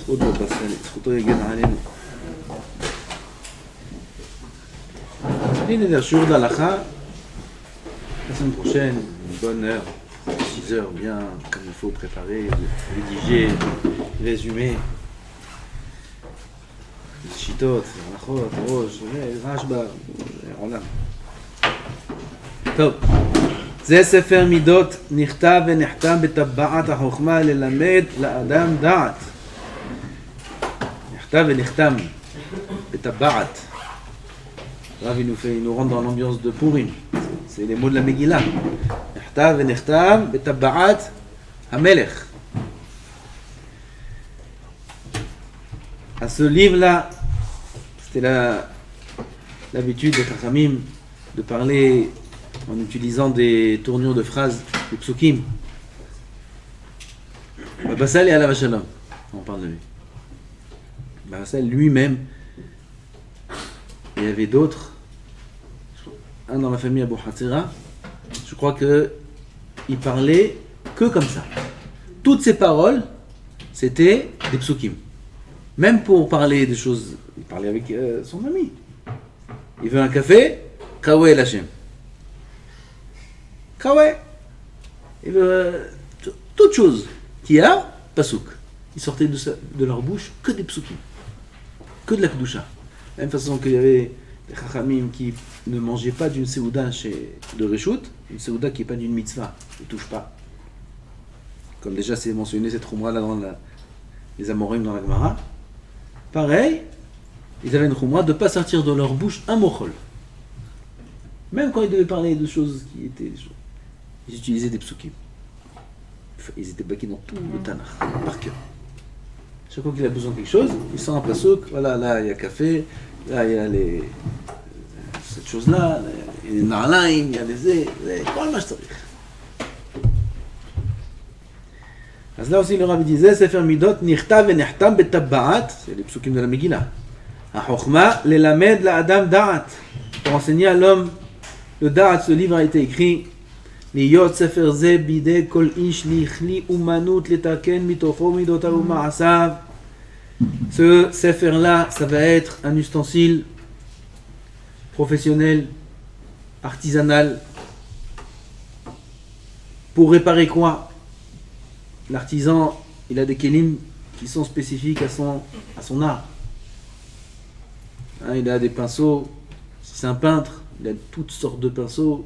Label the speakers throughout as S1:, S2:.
S1: עוד לא בסל, זכותו יגן עלינו. הנה le shiur d'Halakha, la semaine prochaine, une bonne heure, 6 heures, bien, comme il faut préparer, rédiger, résumer. שיטות, הלכות, ראש, רשב"א, עולם. טוב, זה ספר מידות נכתב ונחתם בטבעת החוכמה ללמד לאדם דעת. נכתב ונחתם בטבעת. Là, il nous rentre dans l'ambiance de Purim. C'est les mots de la Megillah. נכתב ונחתם בטבעת המלך. À ce livre-là, c'était l'habitude des Chachamim de parler en utilisant des tournures de phrases, des psukim. Bassal et Alav Shalom, on parle de lui. Bassal lui-même, il y avait d'autres, un dans la famille Abu Hatzira, je crois qu'il parlait que comme ça. Toutes ses paroles, c'était des psukim. Même pour parler des choses, il parlait avec son ami. Il veut un café, Kawé Lachem. Kawé. Il veut toute chose qui a, pasouk. Ils sortaient de leur bouche que des psukim, que de la kedusha. De la même façon qu'il y avait des chachamim qui ne mangeaient pas d'une séouda de Reshut, une séouda qui n'est pas d'une mitzvah, ils ne touchent pas. Comme déjà c'est mentionné cette khumra là dans les Amorim dans la Gemara. Pareil, ils avaient une khumra de ne pas sortir de leur bouche un mochol. Même quand ils devaient parler de choses qui étaient... Ils utilisaient des psukim. Ils étaient baqués dans tout le Tanakh, par cœur. Chaque fois qu'il a besoin de quelque chose, il sort un pasuk, voilà, là il y a café, là il y a cette chose-là, il y a les narlaim, il y a les כל מה שצריך. אז là aussi le rabbi disait, Sefer Midot, נכתב ונחתם בטבעת, c'est les psukim de la Megillah. החוכמה ללמד לאדם דעת. Pour enseigner à l'homme le da'at, ce livre a été écrit, להיות ספר זה בידי כל איש לכלי אומנות לתקן מתוכו מידותיו ומעשיו. Ce sefer-là, ça va être un ustensile professionnel, artisanal, pour réparer quoi? L'artisan, il a des kelim qui sont spécifiques à son art. Hein, il a des pinceaux, si c'est un peintre, il a toutes sortes de pinceaux,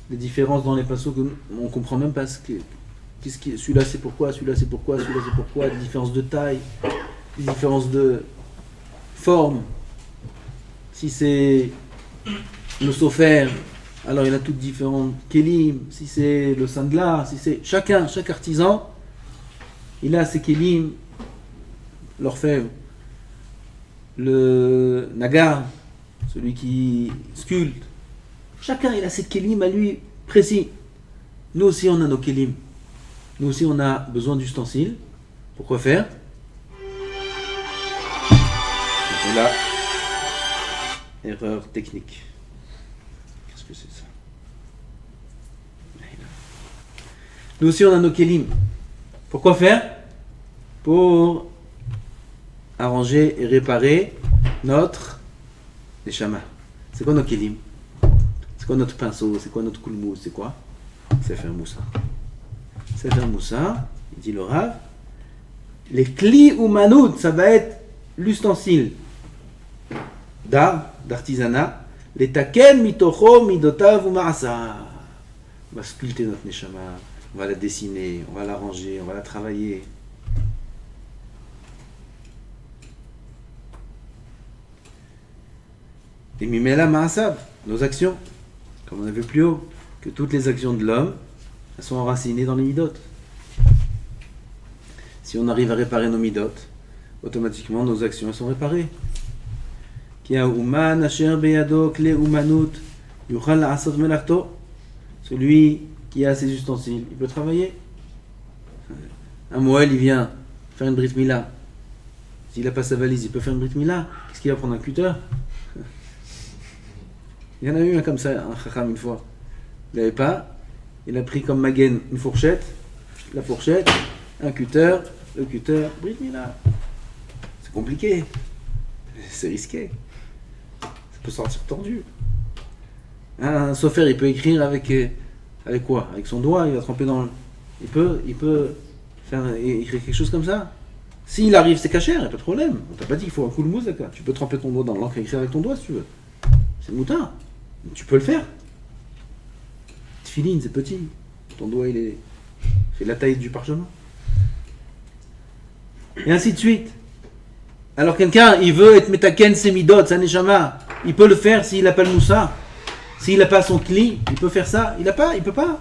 S1: des différences dans les pinceaux qu'on ne comprend même pas. Celui-là c'est pourquoi, celui-là c'est pourquoi, celui-là c'est pourquoi, des différences de taille, des différences de forme. Si c'est le sofer, alors il a toutes différentes kelim. Si c'est le sandla, si c'est chaque artisan, il a ses kelim, l'orfèvre, le nagar, celui qui sculpte. Chacun il a ses kelim à lui précis. Nous aussi on a nos kelim. Nous aussi on a besoin d'ustensiles. Pourquoi faire? Et là, erreur technique. Qu'est-ce que c'est ça? Nous aussi on a nos kelim. Pourquoi faire? Pour arranger et réparer notre neshama. C'est quoi nos kelim? C'est quoi notre pinceau? C'est quoi notre koulmou? C'est quoi? Sefer Moussa. Sefer Moussa, il dit le Rav, les kli ou manout, ça va être l'ustensile d'art, d'artisanat, les taken mitocho midotav ou ma'asa. On va sculpter notre neshama, on va la dessiner, on va la ranger, on va la travailler. Et mimela ma'asav, nos actions, comme on a vu plus haut, que toutes les actions de l'homme, elles sont enracinées dans les midot. Si on arrive à réparer nos midot, automatiquement nos actions elles sont réparées. Celui qui a ses ustensiles, il peut travailler. Un Moël, il vient faire une brit mila. S'il n'a pas sa valise, il peut faire une brit mila. Qu'est-ce qu'il va prendre, un cutter? Il y en a eu un comme ça, un chacham une fois. Il n'avait pas. Il a pris comme magen une fourchette, la fourchette, un cutter, le cutter, brit mila. compliqué. C'est risqué. Ça peut sortir tordu. Un sophère, il peut écrire avec quoi? Avec son doigt, il va tremper dans... Il peut écrire quelque chose comme ça. S'il arrive, c'est cachère, il n'y a pas de problème. On t'a pas dit qu'il faut un coup de mousse, d'accord. Tu peux tremper ton doigt dans l'encre et écrire avec ton doigt si tu veux. C'est moutard. Tu peux le faire. Tfiline, c'est petit. Ton doigt, il fait la taille du parchemin. Et ainsi de suite. Alors quelqu'un, il veut être metaken semidot, sa neshama. Il peut le faire s'il n'a pas le moussa. S'il n'a pas son kli, il peut faire ça. Il peut pas.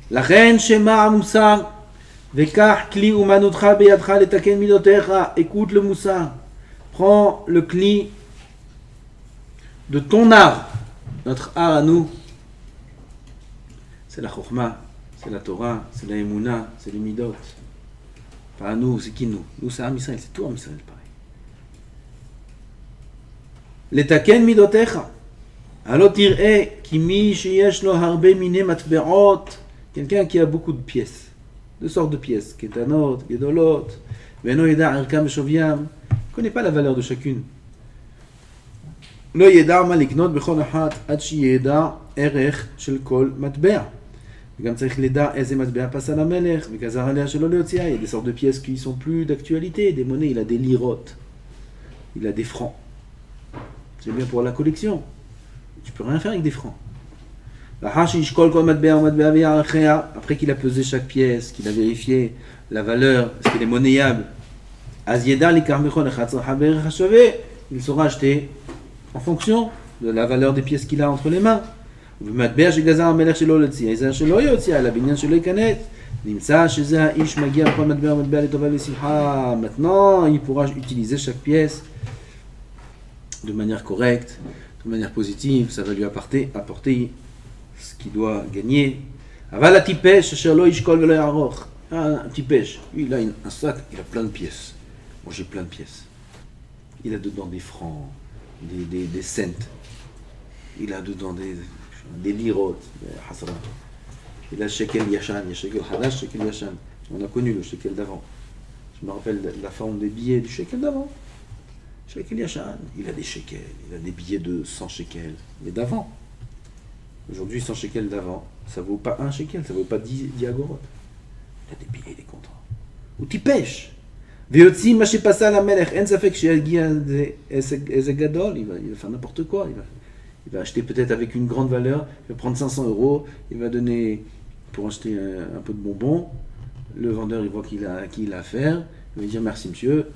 S1: La reine shema moussa. Vekach kli umanutra beyadcha letaken midotecha. Écoute le moussa. Prends le kli de ton art. Notre art à nous. C'est la chokhma, c'est la Torah, c'est la Emouna, c'est les midot. Pas à nous, c'est qui nous? Nous, c'est Am Israël, c'est tout Am Israël, pareil. Letaken midotecha. Alot tir'e ki mi sheyesh lo harbe mine matbe'ot. Quelqu'un qui a beaucoup de pièces, deux sortes de pièces, ketanot, gedolot, veno yeda irkam beshoviam. Il ne connaît pas la valeur de chacune. Lo yeda ma liknot bechol achat ad sheyeda erech shel kol matbe'a. וגם צריך לדע איזה מטבע פס על המלך, וגזר עליה שלא להוציאה. Il y a des sortes de pièces qui sont plus d'actualité, des monnaies, il a des lirotes, il a des francs. C'est bien pour la collection. Tu peux rien faire avec des francs. Après qu'il a pesé chaque pièce, qu'il a vérifié la valeur, est-ce qu'elle est monnayable, il saura acheter en fonction de la valeur des pièces qu'il a entre les mains. ומטבע שגזר המלך שלא להוציא, איזה שלא יוציא, אלא בעניין שלא ייכנס, נמצא שזה האיש מגיע בכל מטבע ומטבע לטובה לשמחה. Maintenant, il pourra utiliser chaque pièce de manière correcte, de manière positive, ça va lui apporter ce qu'il doit gagner. אבל הטיפש אשר לא ישקול ולא יערוך. Un טיפש, il a un sac, il a plein de pièces. Moi j'ai plein de pièces. Il a dedans des francs, des cents. Il a dedans des lirotes, des hasra. Il a le shekel yashan, il y a shekel hadash, shekel yashan. On a connu le shekel d'avant. Je me rappelle la forme des billets du shekel d'avant. Shekel yashan, il a des shekels, il a des billets de 100 shekels, mais d'avant. Aujourd'hui, 100 shekels d'avant, ça vaut pas un shekel, ça vaut pas 10 agorotes. Il a des billets, il est content. Ou tipèche. ויוציא מה שפסל המלך, אין ספק שיגיע איזה גדול, il va faire n'importe quoi, il va acheter peut-être avec une grande valeur, il va prendre 500 €, il va donner pour acheter un peu de bonbons, le vendeur il voit qu'il a affaire, il va dire merci monsieur,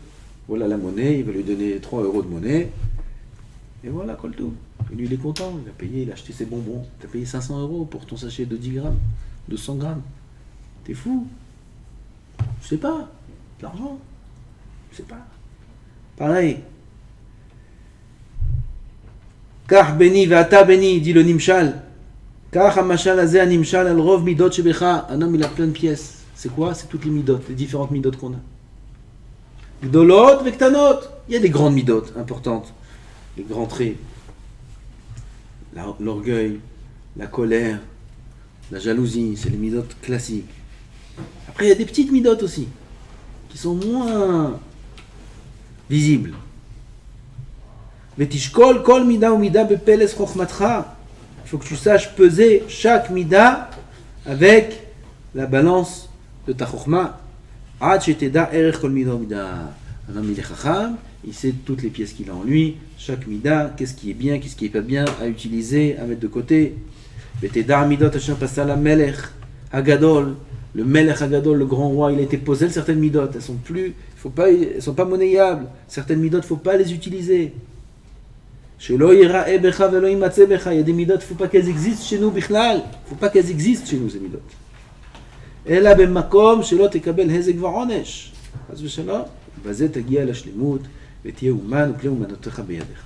S1: voilà la monnaie, il va lui donner 3 € de monnaie, et voilà, colle tout. Et lui il est content, il a payé, il a acheté ses bonbons, tu as payé 500 € pour ton sachet de 10 grammes, de 100 grammes, t'es fou, je sais pas, de l'argent, je sais pas, pareil. Kach beni ve'ata beni, dit le Nimshal. Kach hamashal hazeh nimshal al rov midot shebecha. Un homme il a plein de pièces. C'est quoi? C'est toutes les midot, les différentes midot qu'on a. Gdolot ve'ktanot. Il y a des grandes midot importantes. Les grands traits. L'orgueil, la colère, la jalousie, c'est les midot classiques. Après il y a des petites midot aussi, qui sont moins visibles. ותשקול כל מידה ומידה בפלס חוכמתך. Il faut que tu saches peser chaque mida avec la balance de ta chokhma. עד שתדע ערך כל מידה ומידה. Un homme il est chacham, il sait toutes les pièces qu'il a en lui, chaque mida, qu'est-ce qui est bien, qu'est-ce qui est pas bien, à utiliser, à mettre de côté. ותדע midot אשר פסל המלך הגדול. Le melech hagadol, le grand roi, il a été posé certaines midot, elles sont pas monnayables. Certaines midot, il ne faut pas les utiliser. Il y a des midot, il ne faut pas qu'elles existent chez nous, bichlal. Il ne faut pas qu'elles existent chez nous, ces midot. אלא במקום שלא תקבל הזק ועונש. חס ושלום, בזה תגיע לשלמות, ותהיה אומן וכלי אומנותיך בידיך.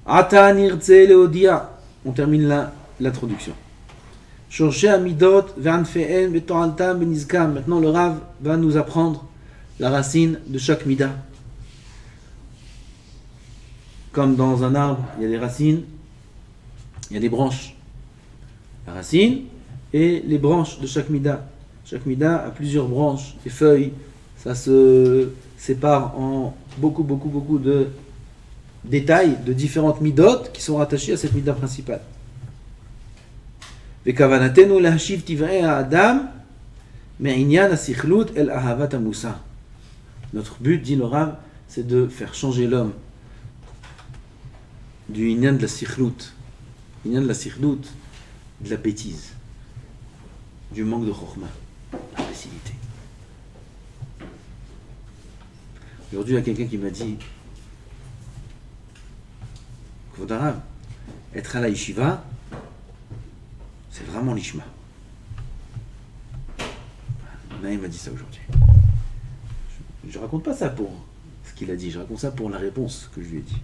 S1: עתה נרצה להודיע. On termine l'introduction. שורשי המידות וענפיהן ותועלתם בנזקם. Maintenant le Rav va nous apprendre la racine de chaque mida. Comme dans un arbre, il y a des racines, il y a des branches. La racine et les branches de chaque mida. Chaque mida a plusieurs branches, des feuilles. Ça se sépare en beaucoup de détails de différentes midot qui sont rattachées à cette mida principale. Vekavanatenu lahashiv tivrei ha'adam me'inyan hasichlut el ahavat hamusa. Notre but, dit le Rav, c'est de faire changer l'homme du inyan de la sikhlout. Inyan de la sikhlout, de la bêtise, du manque de chokhmah, l'imbécilité. Aujourd'hui, il y a quelqu'un qui m'a dit, Kvod Harav, être à la yeshiva, c'est vraiment l'ishma. Il m'a dit ça aujourd'hui. Je ne raconte pas ça pour ce qu'il a dit, je raconte ça pour la réponse que je lui ai dit.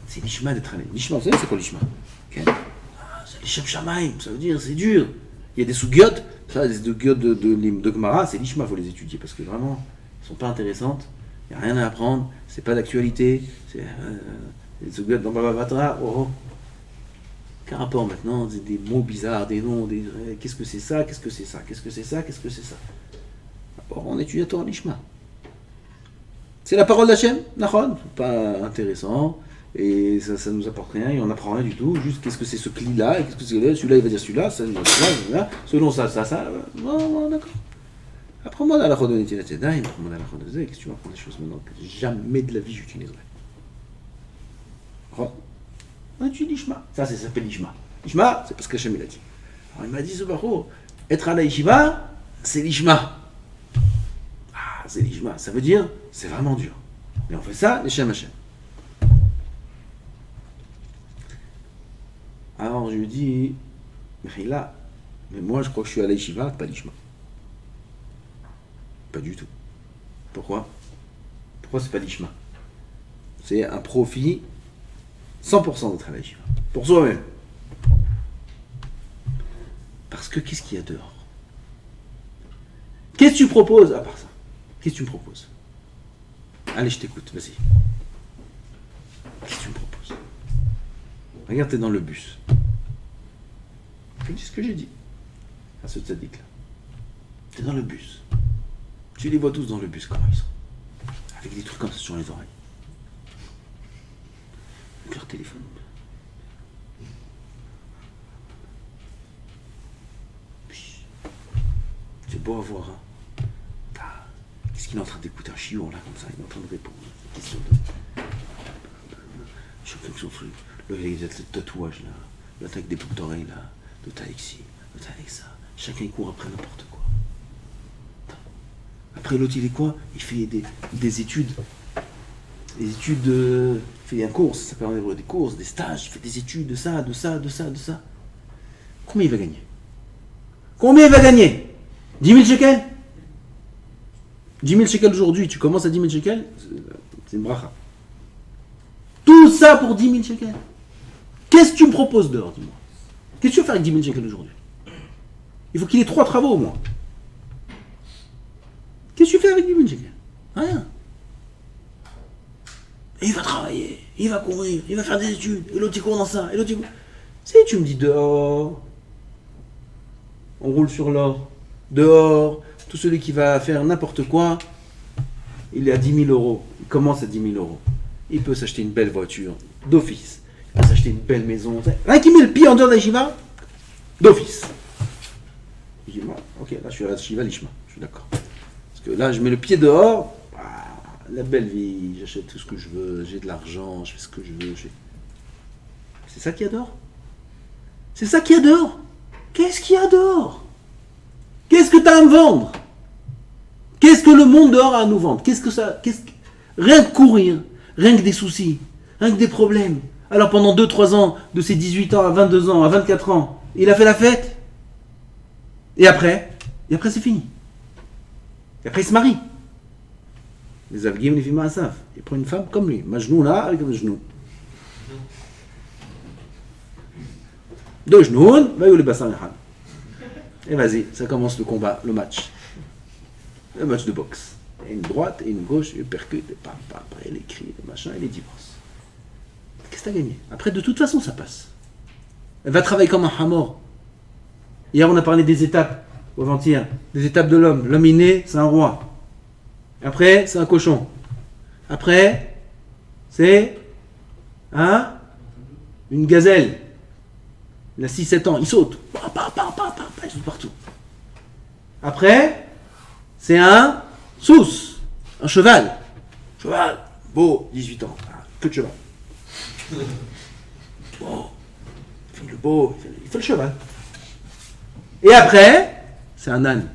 S1: C'est l'ishma d'être à la l'ishma. Vous savez c'est quoi l'ishma? Okay. C'est l'ishem shamaim, ça veut dire c'est dur. Il y a des sugiyot, ça, des sugiyot de Gemara, c'est l'ishma, il faut les étudier parce que vraiment, elles ne sont pas intéressantes, il n'y a rien à apprendre, c'est pas d'actualité, c'est des sugiyot dans Baba Batra, Quel rapport maintenant, des mots bizarres, des noms, qu'est-ce que c'est ça, qu'est-ce que c'est ça, qu'est-ce que c'est ça, qu'est-ce que c'est ça. D'abord, on étudie à Torah l'ishma. C'est la parole d'Hachem, Nachon, pas intéressant, et ça nous apporte rien, et on n'apprend rien du tout, juste qu'est-ce que c'est ce cli-là, qu'est-ce que c'est celui-là, il va dire celui-là, ça, selon ça, non, d'accord. Apprends-moi dans la Chod de Netilat Yadayim, apprends-moi dans la Chod de Zé, qu'est-ce que tu vas apprendre des choses maintenant que jamais de la vie j'utiliserai. Tu dis l'ishma, ça s'appelle l'ishma. L'ishma, c'est parce qu'Hachem il a dit. Alors il m'a dit ce barreau, être à la yeshiva, c'est l'ishma. Ah, c'est l'ishma, ça veut dire, c'est vraiment dur. Mais on fait ça, les Shem Hachem. Alors je lui dis, mais moi je crois que je suis à la yeshiva, pas l'ishma. Pas du tout. Pourquoi c'est pas l'ishma? C'est un profit 100% de travail yeshiva. Pour soi-même. Parce que qu'est-ce qu'il y a dehors? Qu'est-ce que tu proposes à part ça? Qu'est-ce que tu me proposes? Allez, je t'écoute, vas-y. Qu'est-ce que tu me proposes? Regarde, t'es dans le bus. Je dis ce que j'ai dit à ce tzaddik-là. T'es dans le bus. Tu les vois tous dans le bus, comment ils sont? Avec des trucs comme ça sur les oreilles. Avec leur téléphone. C'est beau à voir. Hein. Qu'est-ce qu'il est en train d'écouter un chiour là, comme ça? Il est en train de répondre à des questions de. Chacun avec son truc. Le tatouage là. L'autre avec des boucles d'oreilles là. L'autre avec ci. L'autre avec ça. Chacun il court après n'importe quoi. Après l'autre il est quoi? Il fait des études. Des études, il fait un cours, ça permet des courses, des stages, il fait des études de ça. Combien il va gagner? Combien il va gagner? 10 000 shekels? 10 000 shekels aujourd'hui, tu commences à 10 000 shekels, c'est une bracha. Tout ça pour 10 000 shekels. Qu'est-ce que tu me proposes dehors, dis-moi? Qu'est-ce que tu veux faire avec 10 000 shekels aujourd'hui? Il faut qu'il ait 3 travaux au moins. Qu'est-ce que tu fais avec 10 000 shekels? Rien. Et il va travailler, il va courir, il va faire des études, et l'autre il court dans ça, et l'autre il court. Si tu me dis dehors, on roule sur l'or, dehors, tout celui qui va faire n'importe quoi, il est à 10 000 euros, il commence à 10 000 euros. Il peut s'acheter une belle voiture, d'office, il peut s'acheter une belle maison, rien qui met le pied en dehors de la Shiva, d'office. Je dis, bon, ok, là je suis à la Shiva, l'Ishma, je suis d'accord. Parce que là je mets le pied dehors, la belle vie, j'achète tout ce que je veux, j'ai de l'argent, je fais ce que je veux. C'est ça qu'il y a dehors? C'est ça qu'il y a dehors? Qu'est-ce qu'il y a dehors? Qu'est-ce que tu as à me vendre? Qu'est-ce que le monde dehors a à nous vendre? Rien que courir, rien que des soucis, rien que des problèmes. Alors pendant 2-3 ans, de ses 18 ans à 22 ans, à 24 ans, il a fait la fête. Et après c'est fini. Et après il se marie. Les Avgim, les filles Maasav. Il prend une femme comme lui. Majnou là, avec un genou. Deux genoux, va y le bassin. Et vas-y, ça commence le combat, le match. Le match de boxe. Et une droite et une gauche, il percute, et après les cris, les machins, et les divorces. Qu'est-ce que t'as gagné? Après, de toute façon, ça passe. Elle va travailler comme un hamor. Hier, on a parlé des étapes ou avant-hier, des étapes de l'homme. L'homme inné, c'est un roi. Après, c'est un cochon. Après, c'est une gazelle. Il a 6-7 ans, il saute. Il saute partout. Après, c'est un sous, un cheval. Cheval, beau, 18 ans. Que de cheval. Beau. Il fait le beau, il fait le cheval. Et après, c'est un âne.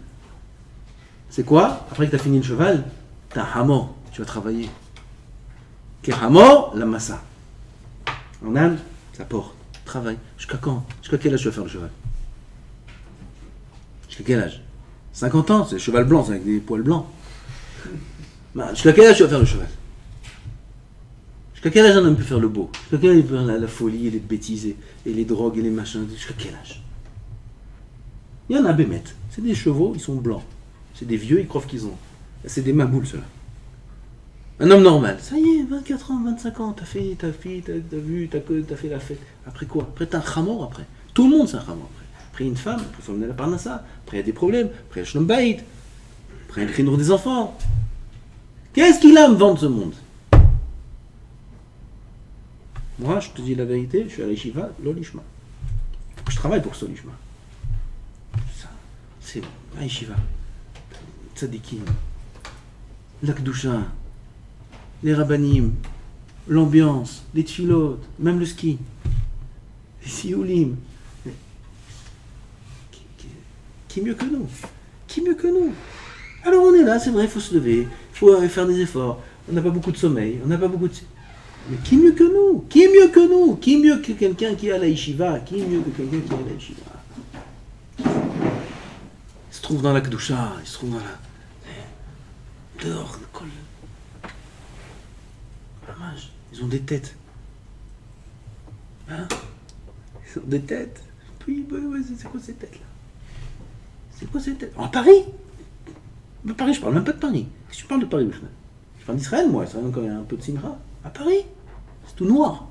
S1: C'est quoi? Après que tu as fini le cheval, tu as un hamor, tu vas travailler. Quel hamor? La massa. Un âne, ça porte, travaille. Jusqu'à quand? Jusqu'à quel âge tu vas faire le cheval? Jusqu'à quel âge? 50 ans, c'est le cheval blanc, c'est avec des poils blancs. Jusqu'à quel âge tu vas faire le cheval? Jusqu'à quel âge un homme peut faire le beau? Jusqu'à quel âge il peut faire la folie et les bêtises et les drogues et les machins? Jusqu'à quel âge? Il y en a bémette. C'est des chevaux, ils sont blancs. C'est des vieux, ils croient qu'ils ont. C'est des maboules, ceux-là. Un homme normal, ça y est, 24 ans, 25 ans, t'as vu, t'as fait la fête. Après quoi? Après t'as un chamor après. Tout le monde c'est un chamor après. Après une femme, après il faut mener la parnassa. Après il y a des problèmes. Après il y a le shlom bayit. Après il y a le chinour des enfants. Qu'est-ce qu'il a à me vendre ce monde? Moi, je te dis la vérité, je suis à l'Yeshiva, l'Olishma. Je travaille pour ce Olishma. C'est l'Yeshiva. Tzadikim. L'Akdoucha. Les rabbanim. L'ambiance. Les tfilotes. Même le ski. Les sioulim. Qui mieux que nous? Qui mieux que nous? Alors on est là, c'est vrai, il faut se lever. Il faut faire des efforts. On n'a pas beaucoup de sommeil. On n'a pas beaucoup de... Mais qui mieux que nous? Qui mieux que nous? Qui mieux que quelqu'un qui est à la yeshiva? Qui mieux que quelqu'un qui est à la yeshiva? Il se trouve dans la Kedusha, il se trouve dans la... Dehors, le col. Dommage, ils ont des têtes. Hein? Ils ont des têtes. Puis, c'est quoi ces têtes-là? C'est quoi ces têtes? En Paris? Mais Paris, je parle même pas de Paris. Qu'est-ce que tu parles de Paris, je parle d'Israël, moi. Israël, encore, il y a un peu de Simra. À Paris, c'est tout noir,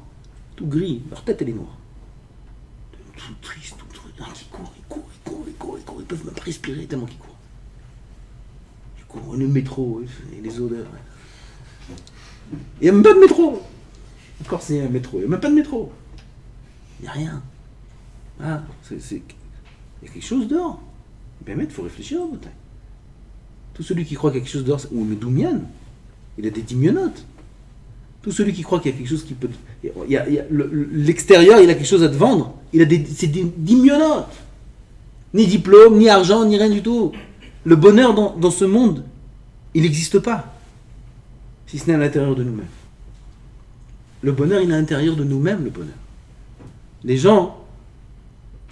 S1: tout gris. Leur tête, elle est noire. Tout triste, tout truc. Ils courent. Ils peuvent même pas respirer tellement qu'ils courent. Ils courent. Le métro, et les odeurs. Il n'y a même pas de métro. Encore, c'est un métro. Il n'y a même pas de métro. Il n'y a rien. Ah, il y a quelque chose dehors. Ben, il faut réfléchir en bataille. Tout celui qui croit qu'il y a quelque chose dehors, ou Medoumian, il a des dimionotes. Tout celui qui croit qu'il y a quelque chose qui peut... l'extérieur, il a quelque chose à te vendre. C'est des dimionotes. Ni diplôme, ni argent, ni rien du tout. Le bonheur dans ce monde, il n'existe pas. Si ce n'est à l'intérieur de nous-mêmes. Le bonheur, il est à l'intérieur de nous-mêmes, le bonheur. Les gens,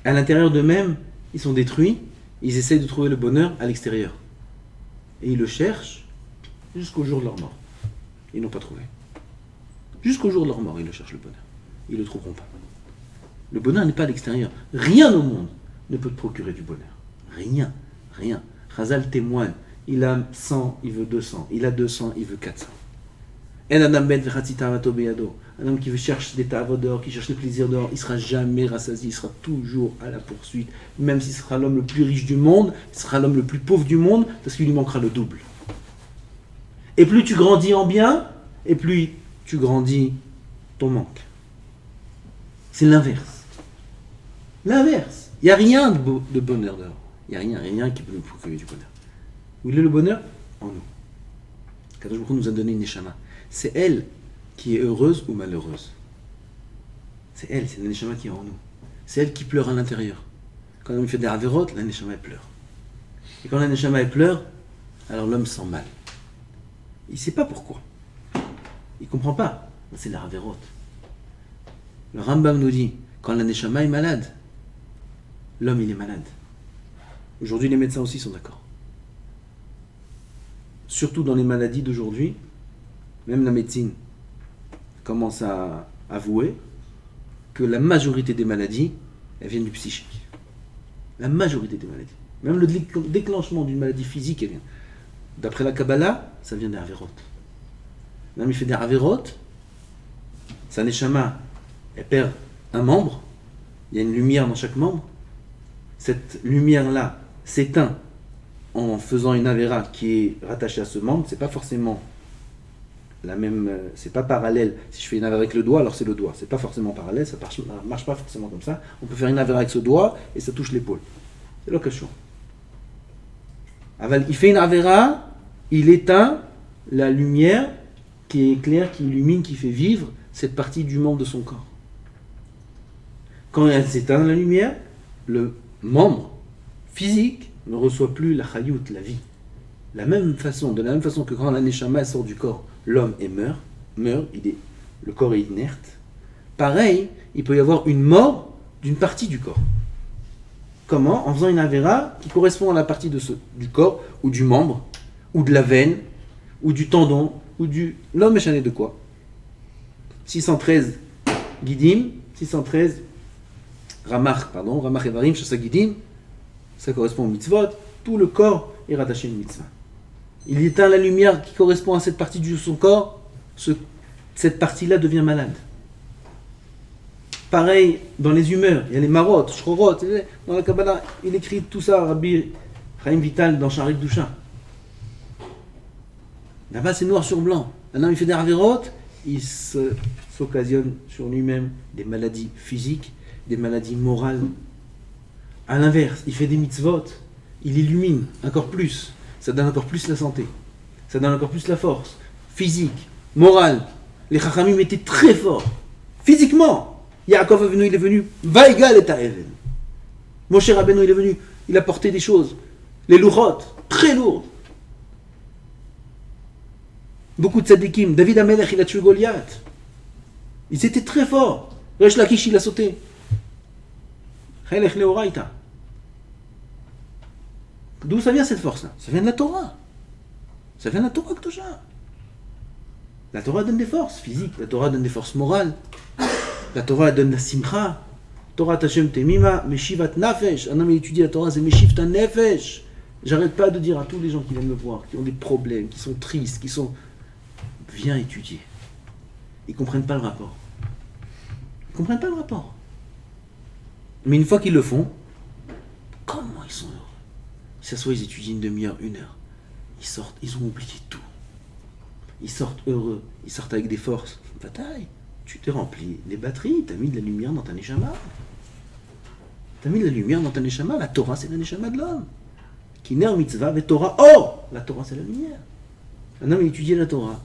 S1: à l'intérieur d'eux-mêmes, ils sont détruits. Ils essayent de trouver le bonheur à l'extérieur. Et ils le cherchent jusqu'au jour de leur mort. Ils n'ont pas trouvé. Jusqu'au jour de leur mort, ils le cherchent le bonheur. Ils ne le trouveront pas. Le bonheur n'est pas à l'extérieur. Rien au monde ne peut te procurer du bonheur. Rien. Chazal témoigne. Il a 100, il veut 200. Il a 200, il veut 400. Un homme qui cherche des ta'avot dehors, qui cherche le plaisir dehors, il ne sera jamais rassasié, il sera toujours à la poursuite. Même s'il sera l'homme le plus riche du monde, il sera l'homme le plus pauvre du monde, parce qu'il lui manquera le double. Et plus tu grandis en bien, et plus tu grandis ton manque. C'est l'inverse. L'inverse. Il n'y a rien de bonheur dehors. Il n'y a rien qui peut nous procurer du bonheur. Où il est le bonheur? En nous. Kadosh Baruch Hu nous a donné une neshama. C'est elle qui est heureuse ou malheureuse. C'est elle, c'est la neshama qui est en nous. C'est elle qui pleure à l'intérieur. Quand l'homme fait des avérotes, la neshama elle pleure. Et quand la neshama elle pleure, alors l'homme sent mal. Il ne sait pas pourquoi. Il ne comprend pas. C'est la avérote. Le Rambam nous dit, quand la neshama est malade, l'homme il est malade. Aujourd'hui les médecins aussi sont d'accord. Surtout dans les maladies d'aujourd'hui, même la médecine commence à avouer que la majorité des maladies, elles viennent du psychique. La majorité des maladies. Même le déclenchement d'une maladie physique, elle vient. D'après la Kabbalah, ça vient des avérotes. L'homme il fait des avérotes, sa neshama, elle perd un membre, il y a une lumière dans chaque membre. Cette lumière-là, s'éteint en faisant une avéra qui est rattachée à ce membre, c'est pas forcément la même, c'est pas parallèle. Si je fais une avéra avec le doigt, alors c'est le doigt. C'est pas forcément parallèle, ça marche pas forcément comme ça. On peut faire une avéra avec ce doigt et ça touche l'épaule. C'est l'occasion. Il fait une avéra, il éteint la lumière qui éclaire, qui illumine, qui fait vivre cette partie du membre de son corps. Quand elle s'éteint la lumière, le membre physique ne reçoit plus la chayout, la vie. De la même façon que quand la neshama sort du corps, l'homme meurt, le corps est inerte. Pareil, il peut y avoir une mort d'une partie du corps. Comment ? En faisant une avéra qui correspond à la partie du corps, ou du membre, ou de la veine, ou du tendon, ou du... L'homme est chané de quoi ? 613 Gidim, 613 Ramach Evarim, Shasa Gidim, ça correspond au mitzvot, tout le corps est rattaché à une mitzvah. Il éteint la lumière qui correspond à cette partie de son corps, cette partie-là devient malade. Pareil, dans les humeurs, il y a les marot, shrorot, dans la Kabbalah, il écrit tout ça, Rabbi Chaim Vital, dans Sharik Dusha. Là-bas, c'est noir sur blanc. Un homme, il fait des avérotes, il s'occasionne sur lui-même des maladies physiques, des maladies morales. À l'inverse, il fait des mitzvot, il illumine encore plus, ça donne encore plus la santé, ça donne encore plus la force, physique, morale. Les Chachamim étaient très forts, physiquement. Yaakov Avinu, il est venu, Vaïgal et Taeven. Moshe Rabbeinu, il est venu, il a porté des choses, les louchot, très lourdes. Beaucoup de tzadikim, David Amelech, il a tué Goliath. Ils étaient très forts. Resh Lakish, il a sauté. Chelech Leoraita. D'où ça vient cette force-là ? Ça vient de la Torah. Ça vient de la Torah Kedusha. La Torah donne des forces physiques, la Torah donne des forces morales. La Torah donne la simcha. Torah Tashem Temima, Meshivat Nafesh. Un homme il étudie la Torah, c'est Meshivta Nefesh. J'arrête pas de dire à tous les gens qui viennent me voir, qui ont des problèmes, qui sont tristes, viens étudier. Ils comprennent pas le rapport. Mais une fois qu'ils le font, comment ils sont heureux. Ils s'assoient, ils étudient une demi-heure, une heure. Ils sortent, ils ont oublié tout. Ils sortent heureux, ils sortent avec des forces. Bataille. Tu t'es rempli les batteries, tu as mis de la lumière dans ta neshama. La Torah, c'est la neshama de l'homme. Kiner mitzvah ve Torah. Oh, la Torah, c'est la lumière. Un homme, il étudie la Torah.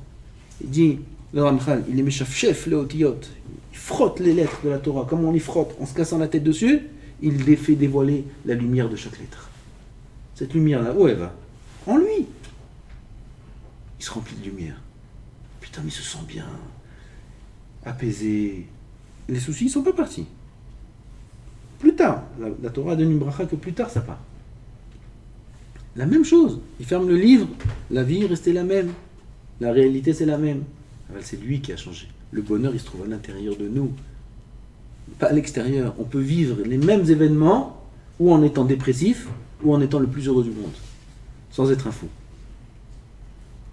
S1: Il dit, le Ramchal, il est meshafchef le otiyot. Il frotte les lettres de la Torah. Comment on les frotte ? En se cassant la tête dessus, il les fait dévoiler la lumière de chaque lettre. Cette lumière-là, où elle va ? En lui. Il se remplit de lumière. Putain, mais il se sent bien. Apaisé. Les soucis ne sont pas partis. Plus tard, la Torah donne une bracha que plus tard ça part. La même chose. Il ferme le livre, la vie est restée la même. La réalité c'est la même. C'est lui qui a changé. Le bonheur il se trouve à l'intérieur de nous, pas à l'extérieur. On peut vivre les mêmes événements ou en étant dépressif ou en étant le plus heureux du monde, sans être un fou.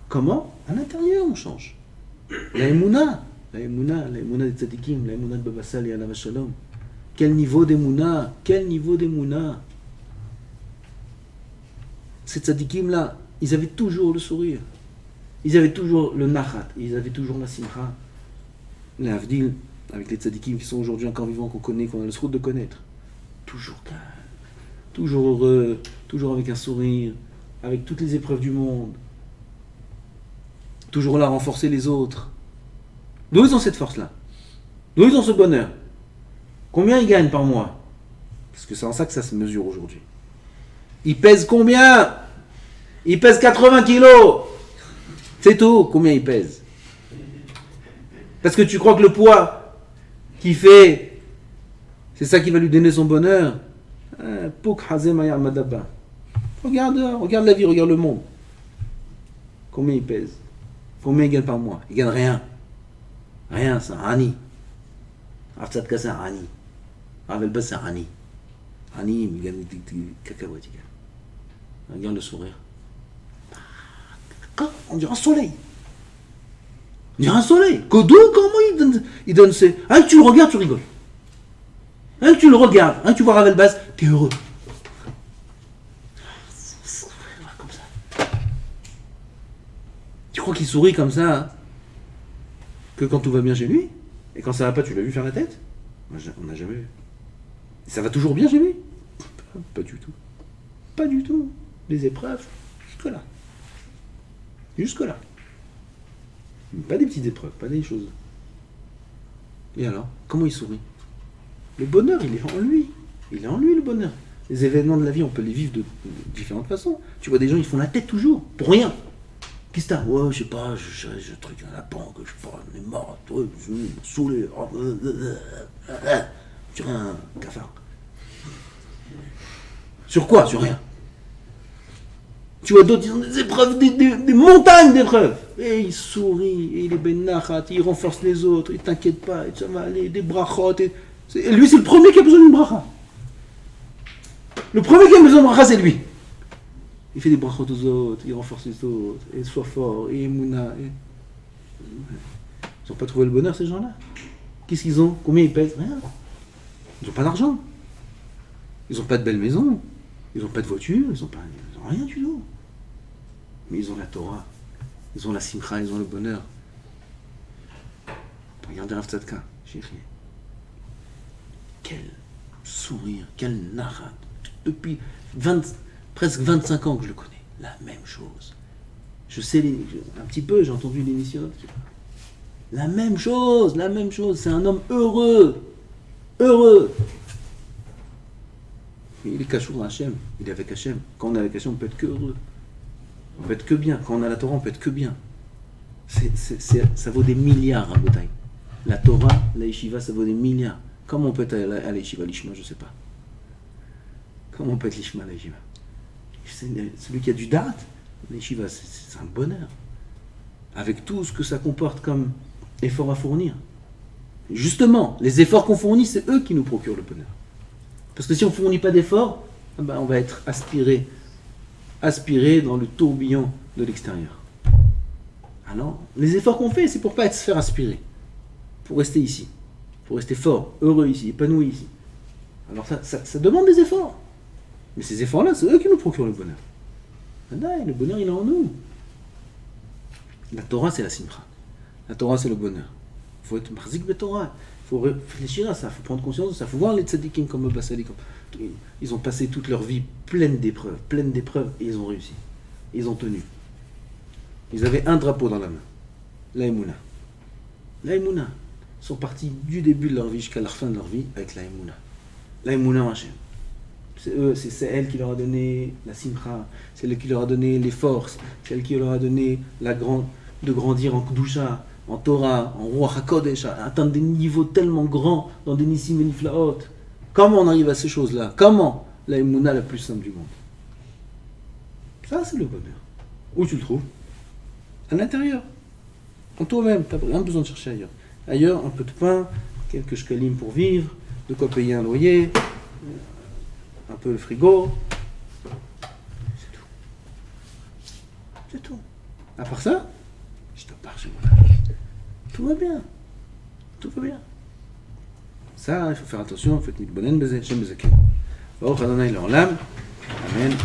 S1: Comment ? À l'intérieur on change. La émouna des tzadikim, la émouna de Baba Sal et Alav Shalom. Quel niveau d'émouna. Ces tzadikim là, ils avaient toujours le sourire. Ils avaient toujours le nachat, ils avaient toujours la simcha. Les avdil, avec les tzadikim qui sont aujourd'hui encore vivants, qu'on connaît, qu'on a le srout de connaître. Toujours calme, toujours heureux, toujours avec un sourire, avec toutes les épreuves du monde. Toujours là à renforcer les autres. D'où ils ont cette force-là ? D'où ils ont ce bonheur ? Combien ils gagnent par mois ? Parce que c'est en ça que ça se mesure aujourd'hui. Ils pèsent combien ? Ils pèsent 80 kilos. C'est tout, combien il pèse. Parce que tu crois que le poids qu'il fait, c'est ça qui va lui donner son bonheur. Regarde la vie, regarde le monde. Combien il pèse ? Combien il gagne par mois ? Il gagne rien. Rien, c'est un Hani. Aftzadka, c'est un Hani. Ravelbas, c'est un Hani. Hani, il gagne des cacahuètes. Regarde le sourire. On dirait un soleil. Kodou, comment il donne ses... Ah, tu le regardes, tu rigoles. Tu le regardes, tu vois Ravelbas, t'es heureux. Tu crois qu'il sourit comme ça hein, que quand tout va bien chez lui? Et quand ça va pas, tu l'as vu faire la tête? On n'a jamais vu. Et ça va toujours bien chez lui? Pas du tout. Pas du tout. Les épreuves, jusque-là. Jusque-là. Pas des petites épreuves, pas des choses. Et alors, comment il sourit? Le bonheur, il est en lui. Il est en lui, le bonheur. Les événements de la vie, on peut les vivre de différentes façons. Tu vois des gens, ils font la tête toujours, pour rien. Qu'est-ce que t'as? Ouais, je sais pas, je truc à la banque, je sais pas, on est mort, je me saoulé. Sur un cafard. Sur quoi? Sur rien. Tu vois d'autres, ils ont des épreuves, des montagnes d'épreuves. Et il sourit, et il est benachat, il renforce les autres, il t'inquiète pas, et ça va aller, des brachot. Et lui, c'est le premier qui a besoin d'une bracha. Le premier qui a besoin de bracha, c'est lui. Il fait des brachot aux autres, il renforce les autres, et soit fort, et mouna. Ils n'ont pas trouvé le bonheur, ces gens-là. Qu'est-ce qu'ils ont? Combien ils pèsent? Rien. Ils n'ont pas d'argent. Ils n'ont pas de belle maison. Ils n'ont pas de voiture. Ils n'ont rien du tout. Mais ils ont la Torah. Ils ont la simcha, ils ont le bonheur. Regardez Rav Tzadka, chérie. Quel sourire, quel narrat. Depuis presque 25 ans que je le connais. La même chose. Je sais un petit peu, j'ai entendu l'émission. La même chose. C'est un homme heureux. Heureux. Il est cachour dans Hachem. Il est avec Hachem. Quand on est avec Hachem, on peut être que heureux. On peut être que bien. Quand on a la Torah, on peut être que bien. Ça vaut des milliards à Botaï. La Torah, la Yeshiva, ça vaut des milliards. Comment on peut être à la Yeshiva, l'Ishma, je ne sais pas. Comment on peut être l'Ishma, la Yeshiva? Celui qui a du date, la Yeshiva, c'est un bonheur. Avec tout ce que ça comporte comme effort à fournir. Justement, les efforts qu'on fournit, c'est eux qui nous procurent le bonheur. Parce que si on ne fournit pas d'efforts, on va être aspiré dans le tourbillon de l'extérieur. Alors, les efforts qu'on fait, c'est pour ne pas se faire aspirer. Pour rester ici. Pour rester fort, heureux ici, épanoui ici. Alors ça demande des efforts. Mais ces efforts-là, c'est eux qui nous procurent le bonheur. Le bonheur, il est en nous. La Torah, c'est la simcha. La Torah, c'est le bonheur. Il faut être marzik de Torah. Il faut réfléchir à ça, il faut prendre conscience de ça. Il faut voir les tzadikim comme le Basali. Ils ont passé toute leur vie pleine d'épreuves, et ils ont réussi. Ils ont tenu. Ils avaient un drapeau dans la main. La Emouna. La Emouna. Ils sont partis du début de leur vie jusqu'à la fin de leur vie avec la Emouna. La Emouna en Hachem. C'est elle qui leur a donné la simcha, c'est elle qui leur a donné les forces, c'est elle qui leur a donné de grandir en Kedusha, en Torah, en Ruach HaKodesh, à atteindre des niveaux tellement grands dans des Nissim et Niflaot. Comment on arrive à ces choses-là? Comment? La Emouna la plus simple du monde. Ça, c'est le bonheur. Où tu le trouves? À l'intérieur. En toi-même. Tu n'as rien besoin de chercher ailleurs. Ailleurs, un peu de pain, quelques shkalim pour vivre, de quoi payer un loyer, un peu le frigo. C'est tout. C'est tout. À part ça, je te pars chez moi. Tout va bien. Tout va bien. Ça, il faut faire attention. Faites mitbonen beze, shem bezekim. Baruch Adonai le'olam. Amen.